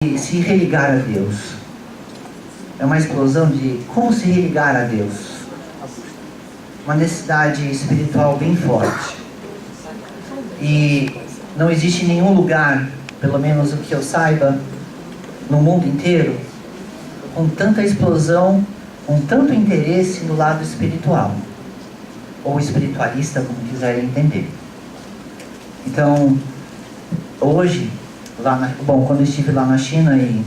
se religar a Deus. É uma explosão de como se religar a Deus. Uma necessidade espiritual bem forte. E não existe nenhum lugar, pelo menos o que eu saiba, no mundo inteiro, com tanta explosão, com tanto interesse no lado espiritual. Ou espiritualista, como quiserem entender. Então, hoje, quando eu estive lá na China, e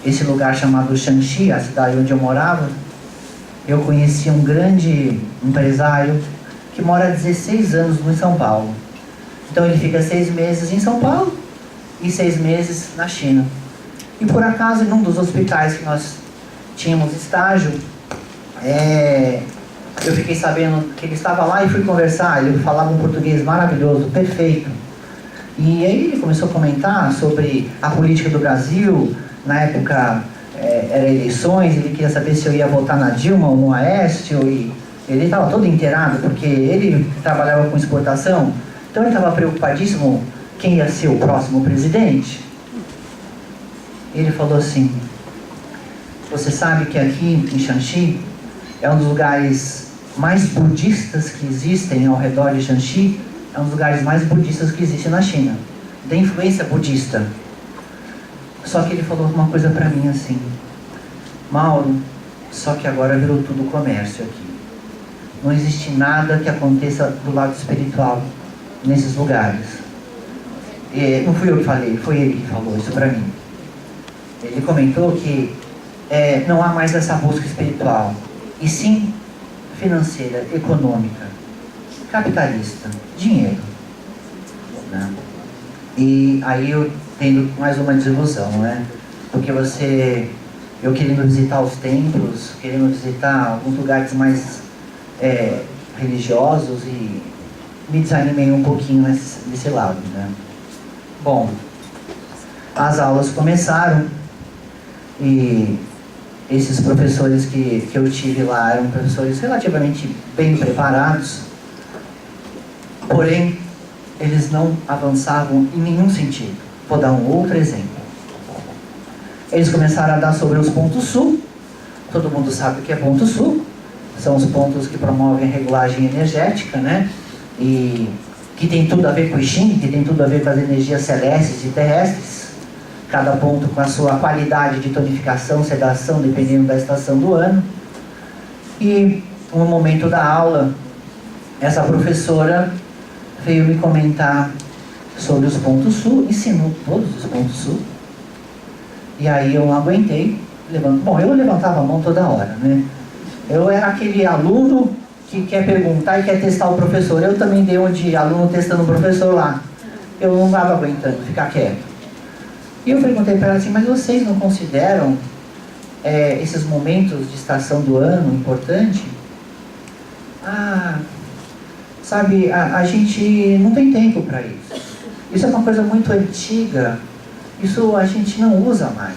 esse lugar chamado Shanxi, a cidade onde eu morava, eu conheci um grande empresário que mora há 16 anos em São Paulo. Então ele fica 6 meses em São Paulo e 6 meses na China. E por acaso, em um dos hospitais que nós tínhamos estágio, eu fiquei sabendo que ele estava lá e fui conversar. Ele falava um português maravilhoso, perfeito. E aí ele começou a comentar sobre a política do Brasil. Na época era eleições, ele queria saber se eu ia votar na Dilma ou no Aécio, e ele estava todo inteirado, porque ele trabalhava com exportação, então ele estava preocupadíssimo quem ia ser o próximo presidente. Ele falou assim: você sabe que aqui em Shanxi é um dos lugares mais budistas que existem ao redor de Shanxi, é um dos lugares mais budistas que existe na China, da influência budista. Só que ele falou uma coisa pra mim assim: Mauro, só que agora virou tudo comércio aqui. Não existe nada que aconteça do lado espiritual nesses lugares. Não fui eu que falei, foi ele que falou isso pra mim. Ele comentou que não há mais essa busca espiritual, e sim financeira, econômica, capitalista, dinheiro, né? E aí eu tendo mais uma desilusão, né? Porque eu querendo visitar os templos, querendo visitar alguns lugares mais religiosos, e me desanimei um pouquinho nesse lado, né? Bom, as aulas começaram e esses professores que eu tive lá eram professores relativamente bem preparados, porém eles não avançavam em nenhum sentido. Vou dar um outro exemplo. Eles começaram a dar sobre os pontos sul. Todo mundo sabe o que é ponto sul. São os pontos que promovem a regulagem energética, né? E que tem tudo a ver com o I Ching, que tem tudo a ver com as energias celestes e terrestres. Cada ponto com a sua qualidade de tonificação, sedação, dependendo da estação do ano. E no momento da aula, essa professora veio me comentar sobre os pontos sul, ensinou todos os pontos sul. E aí eu não aguentei, eu levantava a mão toda hora, né? Eu era aquele aluno que quer perguntar e quer testar o professor. Eu também dei um de aluno testando o professor lá. Eu não estava aguentando ficar quieto. E eu perguntei para ela assim: mas vocês não consideram esses momentos de estação do ano importante? Sabe, a gente não tem tempo para isso. Isso é uma coisa muito antiga. Isso a gente não usa mais.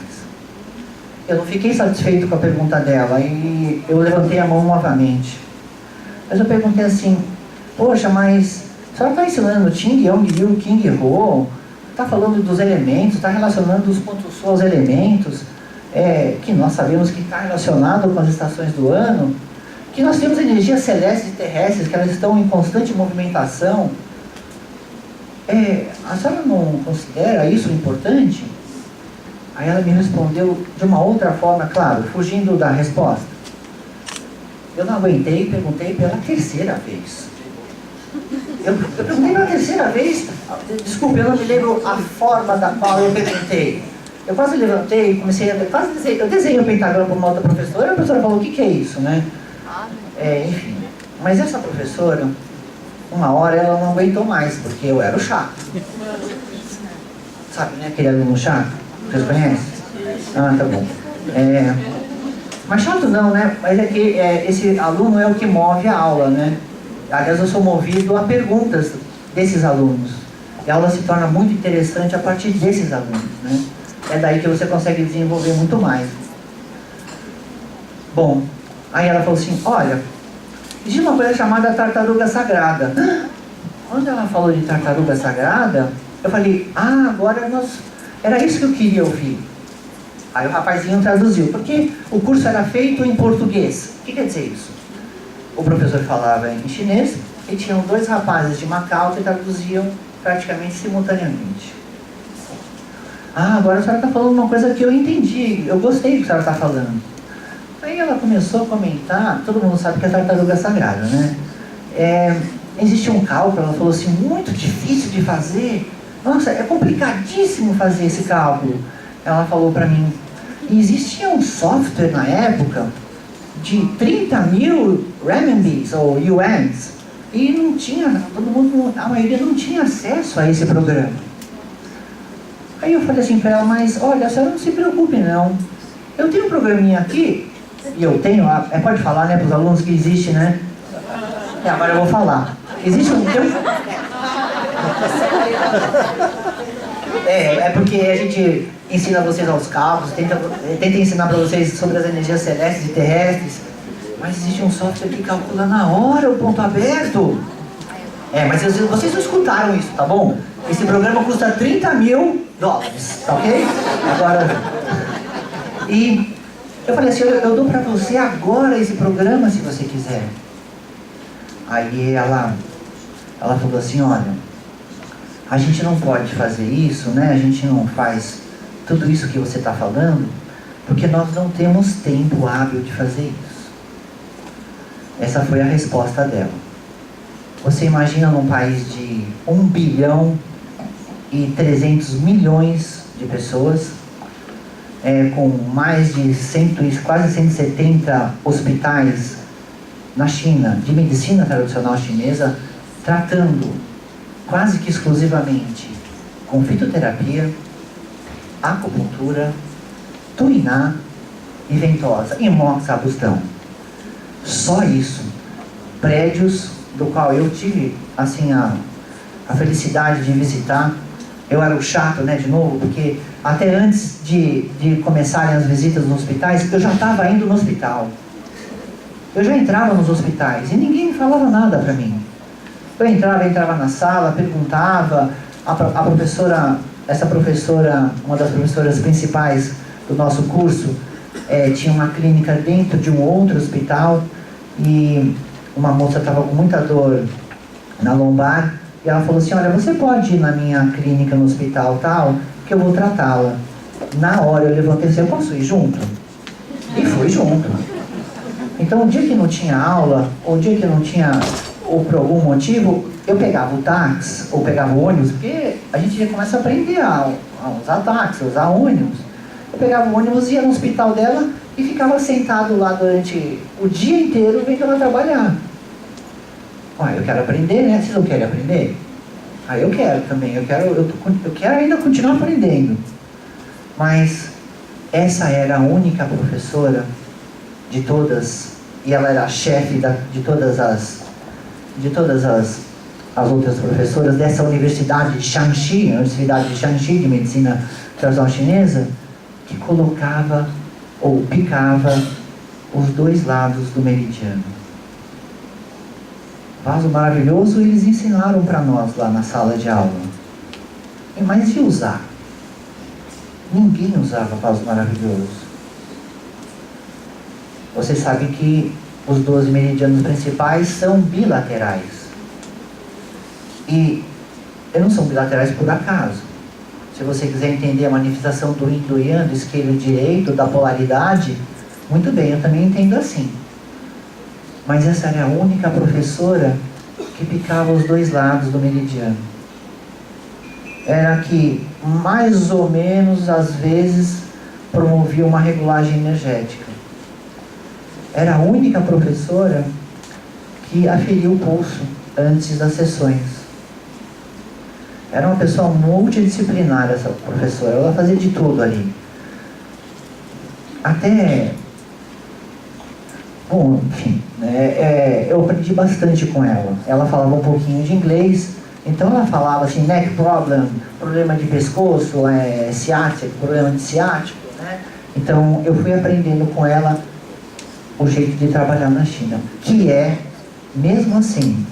Eu não fiquei satisfeito com a pergunta dela e eu levantei a mão novamente. Mas eu perguntei assim: poxa, mas a senhora está ensinando Ting Yang Liu King Ho? Está falando dos elementos, está relacionando os pontos sul aos elementos, que nós sabemos que está relacionado com as estações do ano, que nós temos energias celestes e terrestres, que elas estão em constante movimentação. A senhora não considera isso importante? Aí ela me respondeu de uma outra forma, claro, fugindo da resposta. Eu não aguentei e perguntei pela terceira vez. Eu perguntei pela terceira vez, desculpe, eu não me lembro a forma da qual eu perguntei. Eu quase levantei e comecei eu desenhei o pentagrama para uma outra professora, e a professora falou: o que é isso, né? Enfim, mas essa professora, uma hora ela não aguentou mais, porque eu era o chato. Sabe, né, aquele aluno chato? Vocês conhecem? Tá bom. Mas chato não, né? Mas é que esse aluno é o que move a aula, né? Aliás, eu sou movido a perguntas desses alunos. E a aula se torna muito interessante a partir desses alunos, né? É daí que você consegue desenvolver muito mais. Bom, aí ela falou assim: olha, existe uma coisa chamada tartaruga sagrada. Quando ela falou de tartaruga sagrada, eu falei: agora Era isso que eu queria ouvir. Aí o rapazinho traduziu, porque o curso era feito em português. O que quer dizer isso? O professor falava em chinês e tinham 2 rapazes de Macau que traduziam praticamente simultaneamente. Ah, agora a senhora está falando uma coisa que eu entendi, eu gostei do que a senhora está falando. Aí ela começou a comentar, todo mundo sabe que é tartaruga sagrada, né? Existe um cálculo, ela falou assim, muito difícil de fazer. Nossa, é complicadíssimo fazer esse cálculo. Ela falou para mim, existia um software na época de 30 mil renminbis ou yuans e não tinha, todo mundo, a maioria não tinha acesso a esse programa. Aí eu falei assim para ela, mas olha, a senhora não se preocupe não. Eu tenho um programinha aqui, e eu tenho, pode falar, né, para os alunos que existe, né? Agora eu vou falar. Existe um... porque a gente ensina vocês aos cálculos, tenta ensinar para vocês sobre as energias celestes e terrestres, mas existe um software que calcula na hora o ponto aberto. Mas vocês não escutaram isso, tá bom? Esse programa custa 30 mil dólares, tá ok? Agora... E eu falei assim, eu dou para você agora esse programa se você quiser. Aí ela falou assim, olha, a gente não pode fazer isso, né? A gente não faz tudo isso que você está falando, porque nós não temos tempo hábil de fazer isso. Essa foi a resposta dela. Você imagina num país de 1 bilhão e 300 milhões de pessoas, com mais de quase 170 hospitais na China, de medicina tradicional chinesa, tratando quase que exclusivamente com fitoterapia, acupuntura, tuiná e ventosa, e moxabustão. Só isso. Prédios do qual eu tive assim, a felicidade de visitar. Eu era o chato, né, de novo, porque até antes de começarem as visitas nos hospitais, eu já estava indo no hospital. Eu já entrava nos hospitais e ninguém falava nada para mim. Eu entrava na sala, perguntava, a professora, essa professora, uma das professoras principais do nosso curso, tinha uma clínica dentro de um outro hospital e uma moça estava com muita dor na lombar e ela falou assim, olha, você pode ir na minha clínica no hospital tal, que eu vou tratá-la. Na hora eu levantei e disse, eu posso ir junto? E fui junto. Então o dia que não tinha aula, ou o dia que não tinha, ou por algum motivo, eu pegava o táxi, ou pegava o ônibus, porque a gente já começa a aprender a usar táxi, a usar ônibus. Eu pegava o ônibus, ia no hospital dela e ficava sentado lá durante o dia inteiro vendo ela trabalhar. Eu quero aprender, né? Vocês não querem aprender? Eu quero também, eu quero ainda continuar aprendendo. Mas essa era a única professora de todas, e ela era a chefe de todas as outras professoras dessa universidade de Shaanxi, a Universidade de Shaanxi de Medicina Tradicional Chinesa, que colocava ou picava os 2 lados do meridiano. Vaso maravilhoso eles ensinaram para nós lá na sala de aula. Mas e usar? Ninguém usava vaso maravilhoso. Vocês sabem que os 12 meridianos principais são bilaterais. E eles não são bilaterais por acaso. Se você quiser entender a manifestação do yin, do yang, do esquerdo e direito, da polaridade, muito bem, eu também entendo assim. Mas essa era a única professora que picava os 2 lados do meridiano. Era que, mais ou menos, às vezes, promovia uma regulagem energética. Era a única professora que aferia o pulso antes das sessões. Era uma pessoa multidisciplinar, essa professora. Ela fazia de tudo ali. Bom, enfim, eu aprendi bastante com ela. Ela falava um pouquinho de inglês, então ela falava assim, neck problem, problema de pescoço, ciático, problema de ciático, né? Então eu fui aprendendo com ela o jeito de trabalhar na China, que mesmo assim,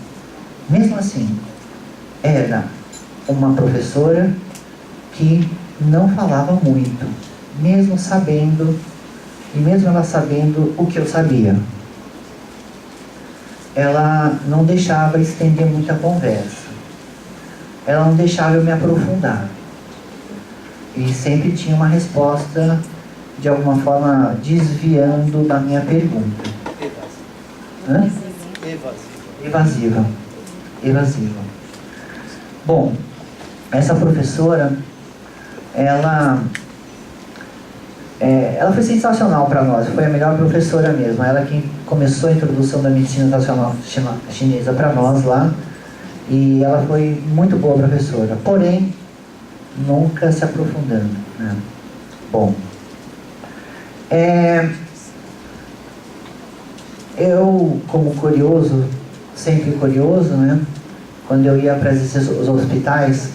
era uma professora que não falava muito, mesmo sabendo, e mesmo ela sabendo o que eu sabia. Ela não deixava estender muita conversa. Ela não deixava eu me aprofundar. E sempre tinha uma resposta, de alguma forma, desviando da minha pergunta. Hã? Evasiva. Evasiva. Bom, essa professora, ela foi sensacional para nós, foi a melhor professora mesmo. Ela que começou a introdução da medicina tradicional chinesa para nós lá, e ela foi muito boa professora, porém, nunca se aprofundando, né? Bom, eu, como curioso, sempre curioso, né? Quando eu ia para os hospitais,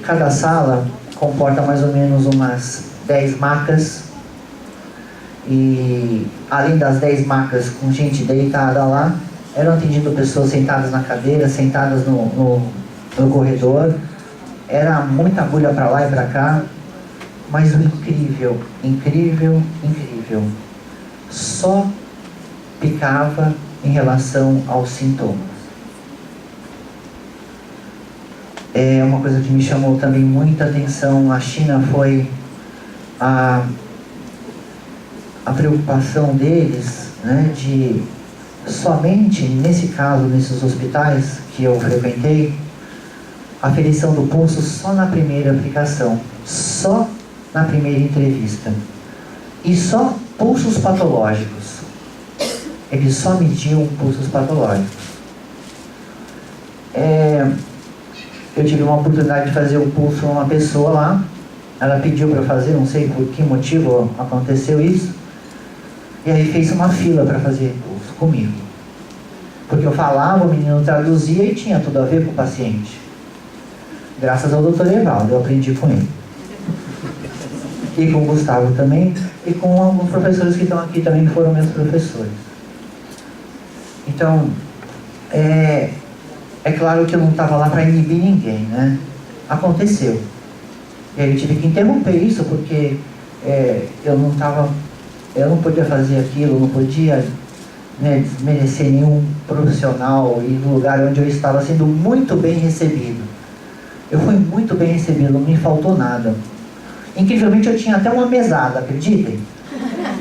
cada sala comporta mais ou menos umas 10 macas, e além das 10 macas com gente deitada lá, eram atendidas pessoas sentadas na cadeira, sentadas no corredor. Era muita agulha para lá e para cá, mas o incrível, incrível, incrível, só picava em relação aos sintomas. Uma coisa que me chamou também muita atenção na China foi a preocupação deles, né, de somente nesse caso, nesses hospitais que eu frequentei, aferição do pulso só na primeira aplicação, só na primeira entrevista, e só pulsos patológicos. Eles só mediam pulsos patológicos. Eu tive uma oportunidade de fazer o pulso a uma pessoa lá. Ela pediu para fazer, não sei por que motivo aconteceu isso, e aí fez uma fila para fazer pulso comigo, porque eu falava, o menino traduzia e tinha tudo a ver com o paciente. Graças ao Dr. Evaldo, eu aprendi com ele. E com o Gustavo também, e com alguns professores que estão aqui também, que foram meus professores. Então, é claro que eu não estava lá para inibir ninguém, né? Aconteceu. E aí eu tive que interromper isso, porque eu não podia fazer aquilo, não podia, né, desmerecer nenhum profissional, e no lugar onde eu estava sendo muito bem recebido. Eu fui muito bem recebido, não me faltou nada. Incrivelmente eu tinha até uma mesada, acreditem?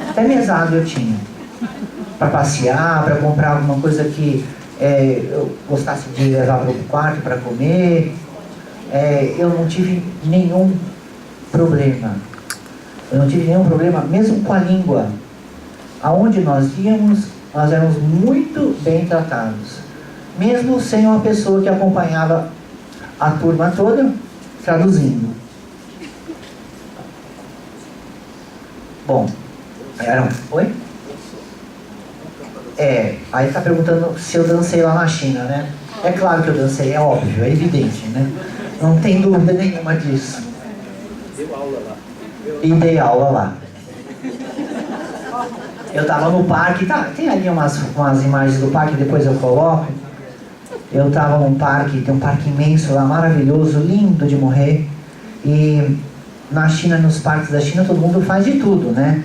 Até mesada eu tinha. Para passear, para comprar alguma coisa que eu gostasse de levar para o quarto para comer. Eu não tive nenhum problema. Eu não tive nenhum problema, mesmo com a língua. Aonde nós íamos, nós éramos muito bem tratados. Mesmo sem uma pessoa que acompanhava a turma toda, traduzindo. Bom, oi? Aí tá perguntando se eu dancei lá na China, né? É claro que eu dancei, é óbvio, é evidente, né? Não tem dúvida nenhuma disso. Deu aula lá. E dei aula lá. Eu tava no parque, tem ali umas imagens do parque, depois eu coloco. Eu estava num parque, tem um parque imenso lá, maravilhoso, lindo de morrer. E na China, nos parques da China, todo mundo faz de tudo, né?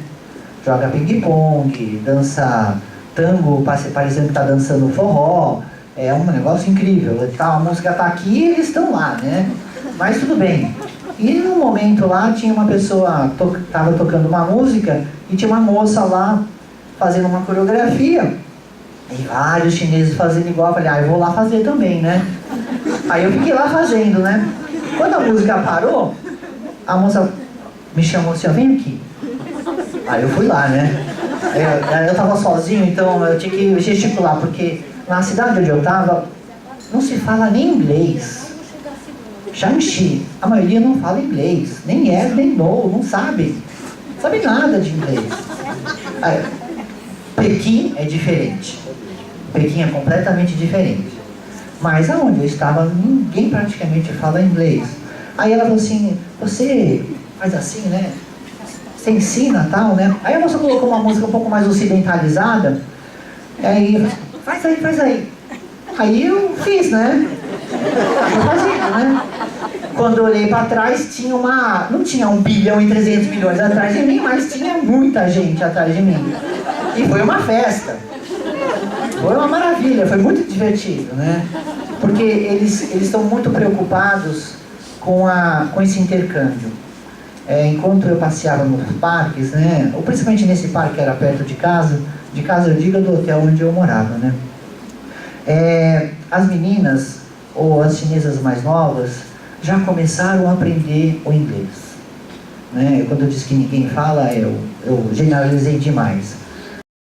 Joga ping-pong, dança tango, parecendo que está dançando forró. É um negócio incrível. A música está aqui e eles estão lá, né? Mas tudo bem. E num momento lá, tinha uma pessoa, estava tocando uma música, e tinha uma moça lá, fazendo uma coreografia. E vários chineses fazendo igual, eu falei, eu vou lá fazer também, né? Aí eu fiquei lá fazendo, né? Quando a música parou, a moça me chamou assim, vem aqui. Aí eu fui lá, né? Eu tava sozinho, então eu tinha que gesticular, porque na cidade onde eu tava, não se fala nem inglês. Shangxi, a maioria não fala inglês, nem yes, nem no, não sabe nada de inglês. Aí, Pequim é diferente. Pequim é completamente diferente. Mas aonde eu estava, ninguém praticamente fala inglês. Aí ela falou assim, você faz assim, né? Você ensina tal, né? Aí a moça colocou uma música um pouco mais ocidentalizada. Aí, faz aí. Aí eu fiz, né? Eu fazia, né? quando eu olhei para trás, tinha não tinha 1 bilhão e 300 milhões atrás de mim, mas tinha muita gente atrás de mim. E foi uma festa. Foi uma maravilha, foi muito divertido, né? Porque eles estão muito preocupados com esse intercâmbio. Enquanto eu passeava nos parques, né? Ou principalmente nesse parque que era perto de casa eu digo do hotel onde eu morava, né? As meninas, ou as chinesas mais novas, já começaram a aprender o inglês, né? Quando eu disse que ninguém fala, eu generalizei demais.